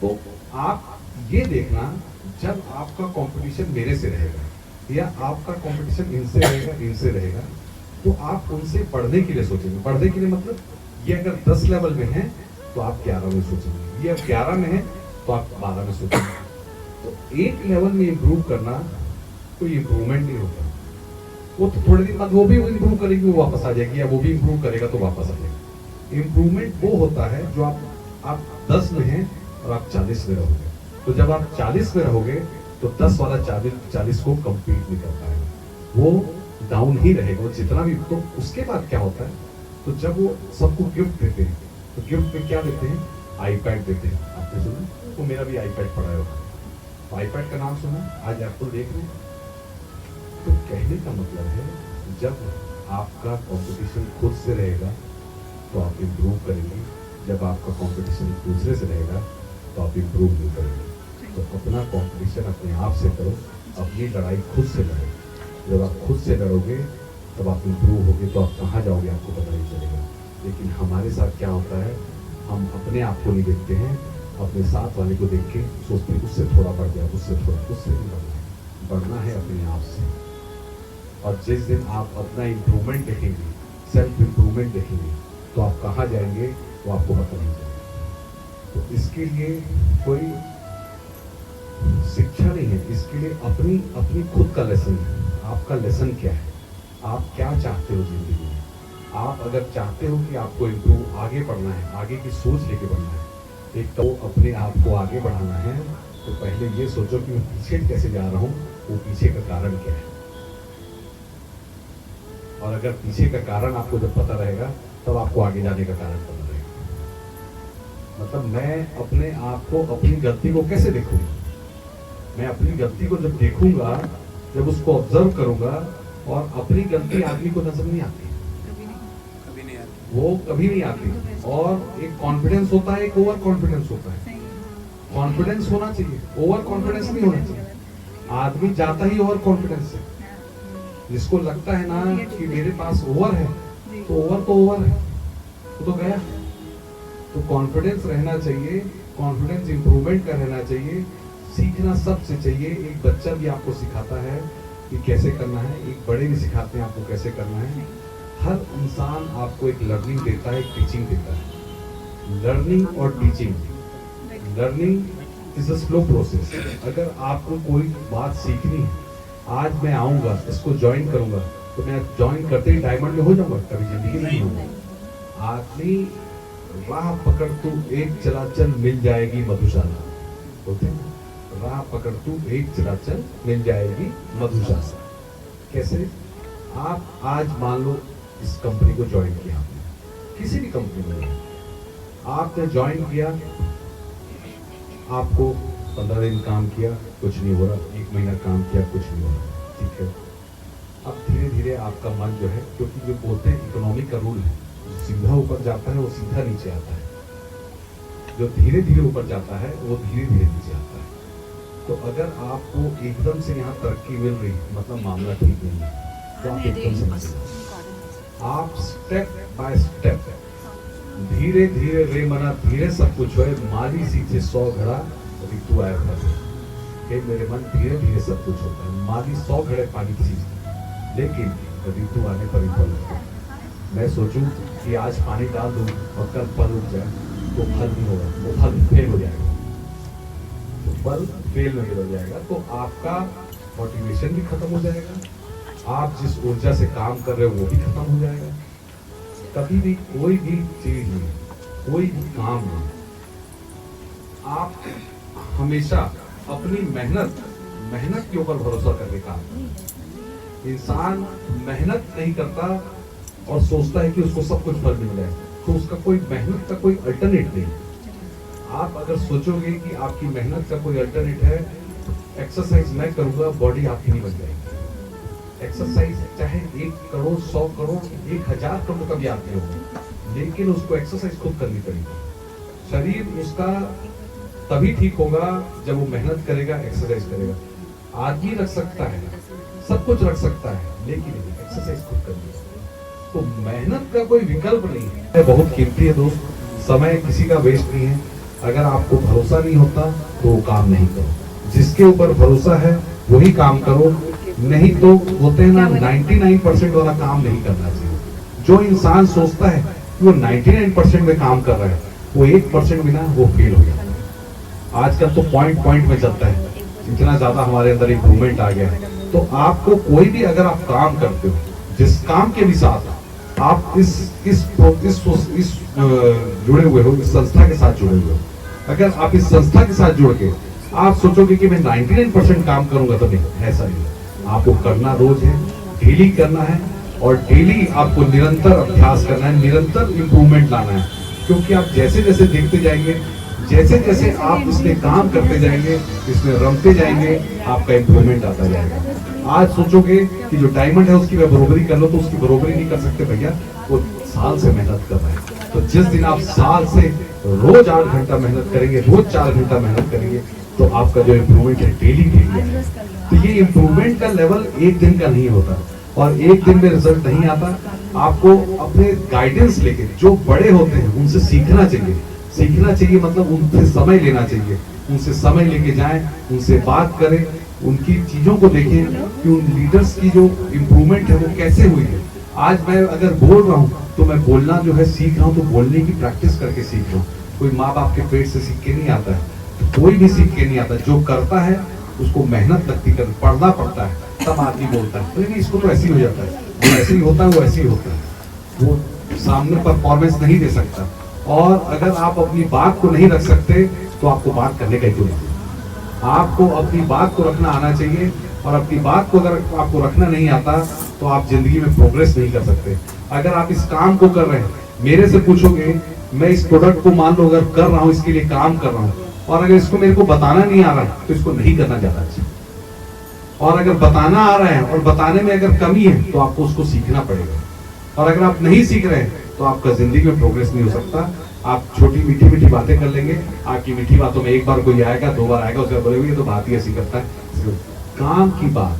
तो आप ये देखना, जब आपका कंपटीशन मेरे से रहेगा या आपका कंपटीशन इनसे रहेगा, तो आप उनसे पढ़ने के लिए सोचेंगे। पढ़ने के लिए मतलब ये अगर 10 लेवल में है तो आप 11 में सोचेंगे, ये अब 11 में है तो आप 12 में सोचेंगे। तो एक लेवल में इम्प्रूव करना कोई इम्प्रूवमेंट नहीं होता। वो तो थोड़े दिन बाद वो भी इम्प्रूव करेगी, वो वापस आ जाएगी, या वो भी इम्प्रूव करेगा तो वापस आ जाएगी। इम्प्रूवमेंट वो होता है जो आप 10 में हैं और आप 40 में रहोगे। तो जब आप 40 में रहोगे तो 10 वाला 40 को कंप्लीट नहीं कर पाएगा, वो डाउन ही रहेगा, वो जितना भी। तो उसके बाद क्या होता है, तो जब वो सबको गिफ्ट देते हैं, तो गिफ्ट में क्या देते हैं, आईपैड देते हैं। आपने सुना, तो मेरा भी आईपैड पड़ा है, तो आईपैड का नाम सुना, आज एप्पल देख रहे हैं। तो कहने का मतलब है, जब आपका कंपटीशन खुद से रहेगा तो आप इम्प्रूव करेंगे, जब आपका कंपटीशन दूसरे से रहेगा तो आप इम्प्रूव नहीं करेंगे। तो अपना कंपटीशन अपने आप से करो, अपनी लड़ाई खुद से लड़ो। जब आप खुद से लड़ोगे तब आप इम्प्रूव होगे, तो आप कहाँ जाओगे आपको पता नहीं चलेगा। लेकिन हमारे साथ क्या होता है, हम अपने आप को नहीं देखते हैं, अपने साथ वाले को देख के सोचते हैं उससे थोड़ा बढ़ गया, उससे नहीं बढ़ना है, बढ़ना है अपने आप से। और जिस दिन आप अपना इम्प्रूवमेंट देखेंगे, सेल्फ इम्प्रूवमेंट देखेंगे, तो आप कहाँ जाएंगे वो आपको पता नहीं चलेगा। तो इसके लिए कोई शिक्षा नहीं है, इसके लिए अपनी खुद का लेसन है। आपका लेसन क्या है, आप क्या चाहते हो जिंदगी में। आप अगर चाहते हो कि आपको इम्प्रूव आगे बढ़ना है, आगे की सोच लेके बढ़ना है, एक तो अपने आप को आगे बढ़ाना है, तो पहले ये सोचो कि मैं पीछे कैसे जा रहा हूँ, वो पीछे का कारण क्या है। और अगर पीछे का कारण आपको जब पता रहेगा, तब आपको आगे जाने का कारण पता रहेगा। मतलब मैं अपने आप को, अपनी गलती को कैसे देखूंगा, मैं अपनी गलती को जब देखूंगा, जब उसको ऑब्जर्व करूंगा, और अपनी गलती आदमी को नजर नहीं आती, वो कभी नहीं आती। और एक कॉन्फिडेंस होता है, एक ओवर कॉन्फिडेंस होता है। कॉन्फिडेंस होना चाहिए, ओवर कॉन्फिडेंस नहीं होना चाहिए। आदमी जाता ही ओवर कॉन्फिडेंस से, जिसको लगता है ना कि मेरे पास ओवर है, तो ओवर है, वो तो गया। तो कॉन्फिडेंस रहना चाहिए, कॉन्फिडेंस इंप्रूवमेंट का रहना चाहिए। सीखना सबसे चाहिए। एक बच्चा भी आपको सिखाता है कि कैसे करना है, एक बड़े भी सिखाते हैं आपको कैसे करना है। हर इंसान आपको एक लर्निंग देता है, एक टीचिंग देता है। लर्निंग और teaching, learning is a slow process. अगर आपको कोई बात सीखनी है, आज मैं आऊंगा, इसको ज्वाइन करूंगा, तो मैं ज्वाइन करते ही डायमंड में हो जाऊंगा, कभी जिंदगी नहीं होगा। आदमी राह पकड़ तू एक चला चल, मिल जाएगी मधुशाला, बोलते हैं राह पकड़ तू एक चला चल, मिल जाएगी मधुशाला। कैसे? आप आज मान लो इस कंपनी को ज्वाइन किया, आपने किसी भी कंपनी में आपने ज्वाइन किया, आपको 15 दिन काम किया, कुछ नहीं हो रहा, 1 महीना काम किया, कुछ नहीं हो रहा, ठीक है। अब धीरे धीरे आपका मन जो है, क्योंकि जो बोलते हैं इकोनॉमी का रूल है, जो सीधा ऊपर जाता है वो सीधा नीचे आता है, जो धीरे धीरे ऊपर जाता है वो धीरे धीरे नीचे आता है। तो अगर आपको एकदम से यहाँ तरक्की मिल रही, मतलब मामला ठीक नहीं है, तो आप एकदम से आप स्टेप बाय स्टेप, धीरे धीरे रे मना धीरे सब कुछ है, माली सीखे 100 घड़ा ऋतु आया था। मेरे मन, धीरे धीरे सब कुछ होता है। माली 100 घड़े पानी सींचते, लेकिन ऋतु आने पर ही फल उगता है। मैं सोचूं कि आज पानी डाल दूं और कल फल उग जाए, तो फल नहीं होगा, वो फल फेल हो जाएगा, तो फल फेल नहीं हो जाएगा, तो आपका मोटिवेशन भी खत्म हो जाएगा, आप जिस ऊर्जा से काम कर रहे हो वो भी खत्म हो जाएगा। कभी भी कोई भी चीज नहीं, कोई भी काम नहीं, आप हमेशा अपनी मेहनत के ऊपर भरोसा करके काम करें। इंसान मेहनत नहीं करता और सोचता है कि उसको सब कुछ फल मिल जाए, तो उसका कोई मेहनत का कोई अल्टरनेट नहीं। आप अगर सोचोगे कि आपकी मेहनत का कोई अल्टरनेट है, एक्सरसाइज मैं करूंगा, बॉडी आपकी नहीं बन जाएगी। एक्सरसाइज चाहे 1 करोड़ 100 करोड़ 1000 करोड़ का भी आदमी हो, लेकिन उसको एक्सरसाइज खुद करनी पड़ेगी। शरीर उसका तभी ठीक होगा जब वो मेहनत करेगा, एक्सरसाइज करेगा। आदमी रख सकता है, सब कुछ रख सकता है, लेकिन एक्सरसाइज खुद करनी है। तो मेहनत का कोई विकल्प नहीं है। बहुत कीमती है दोस्त, समय किसी का वेस्ट नहीं है। अगर आपको भरोसा नहीं होता तो वो काम नहीं करो। जिसके ऊपर भरोसा है वही काम करो, नहीं तो होते हैं ना 99% वाला काम नहीं करना चाहिए। जो इंसान सोचता है कि वो 99% में काम कर रहा है, वो 1% भी ना वो फेल हो जाता है। आजकल तो पॉइंट में चलता है, इतना ज्यादा हमारे अंदर इम्प्रूवमेंट आ गया है। तो आपको कोई भी अगर आप काम करते हो, जिस काम के भी साथ आप इस जुड़े हुए हो, इस संस्था के साथ जुड़े हुए हो, अगर आप इस संस्था के साथ जुड़ के आप सोचोगे कि मैं 99% काम करूंगा, तो नहीं, ऐसा नहीं है। आपको करना रोज है, डेली करना है, और डेली आपको निरंतर अभ्यास करना है, निरंतर इंप्रूवमेंट लाना है। क्योंकि आप जैसे जैसे देखते जाएंगे, जैसे जैसे आप इसमें काम करते जाएंगे, इसमें रमते जाएंगे, आपका इंप्रूवमेंट आता जाएगा। आज सोचोगे कि जो डायमंड है उसकी मैं बरोबरी कर लो, तो उसकी बरोबरी नहीं कर सकते भैया, वो साल से मेहनत कर रहा है। तो जिस दिन आप साल से रोज 8 घंटा मेहनत करेंगे, रोज 4 घंटा मेहनत करेंगे, तो आपका जो इम्प्रूवमेंट है डेली है। तो ये इम्प्रूवमेंट का लेवल एक दिन का नहीं होता, और एक दिन में रिजल्ट नहीं आता। आपको अपने गाइडेंस लेके, जो बड़े होते हैं उनसे सीखना चाहिए। सीखना चाहिए मतलब उनसे समय लेना चाहिए, उनसे समय लेके जाएं, उनसे बात करें, उनकी चीजों को देखें कि उन लीडर्स की जो इम्प्रूवमेंट है वो कैसे हुई है। आज मैं अगर बोल रहा हूँ तो मैं बोलना जो है सीख रहा हूँ, तो बोलने की प्रैक्टिस करके सीख रहा हूँ। कोई माँ बाप के पेट से सीख के नहीं आता है, तो कोई भी सीख के नहीं आता। जो करता है उसको मेहनत लगती कर, पढ़ना पड़ता है, तब आदमी बोलता है। नहीं, इसको तो ऐसे ही हो जाता है, वो ऐसे ही होता है, वो ऐसे ही होता है, वो सामने परफॉर्मेंस नहीं दे सकता। और अगर आप अपनी बात को नहीं रख सकते तो आपको बात करने का ही क्यों नहीं। आपको अपनी बात को रखना आना चाहिए, और अपनी बात को अगर आपको रखना नहीं आता तो आप जिंदगी में प्रोग्रेस नहीं कर सकते। अगर आप इस काम को कर रहे हैं, मेरे से पूछोगे, मैं इस प्रोडक्ट को मान लो अगर कर रहा हूँ, इसके लिए काम कर रहा हूँ, और अगर इसको मेरे को बताना नहीं आ रहा है तो इसको नहीं करना ज्यादा अच्छा। और अगर बताना आ रहा है और बताने में अगर कमी है तो आपको उसको सीखना पड़ेगा। और अगर आप नहीं सीख रहे हैं तो आपका जिंदगी में प्रोग्रेस नहीं हो सकता। आप छोटी मीठी मीठी बातें कर लेंगे, आपकी मीठी बातों में एक बार कोई आएगा, 2 बार आएगा, उसके बाद बोलेंगे ये तो बात ही ऐसी करता है। काम की बात,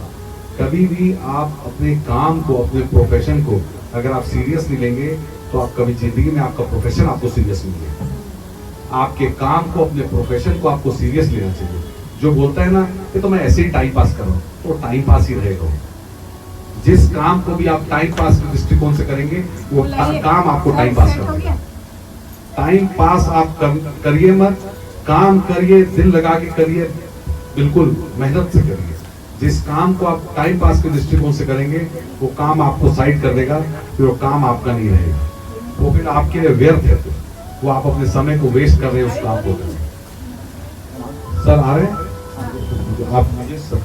कभी भी आप अपने काम को, अपने प्रोफेशन को अगर आप सीरियस नहीं लेंगे तो आप कभी जिंदगी में आपका प्रोफेशन आपको सीरियस नहीं लेगा। आपके काम को, अपने प्रोफेशन को आपको सीरियस लेना चाहिए। जो बोलता है ना कि तो मैं ऐसे ही टाइम पास कर रहा हूँ, तो टाइम पास ही रहेगा। जिस काम को भी आप टाइम पास के दृष्टिकोण से करेंगे, वो काम आपको टाइम पास करेगा। टाइम पास आप करिए मत, काम करिए, दिल लगा के करिए, बिल्कुल मेहनत से करिए। जिस काम को आप टाइम पास के दृष्टिकोण से करेंगे, वो काम आपको साइड कर देगा, फिर वो काम आपका नहीं रहेगा, वो फिर आपके लिए व्यर्थ है। वो आप अपने समय को वेस्ट कर रहे हैं उस काम को। सर आ रहे हैं आप मुझे सब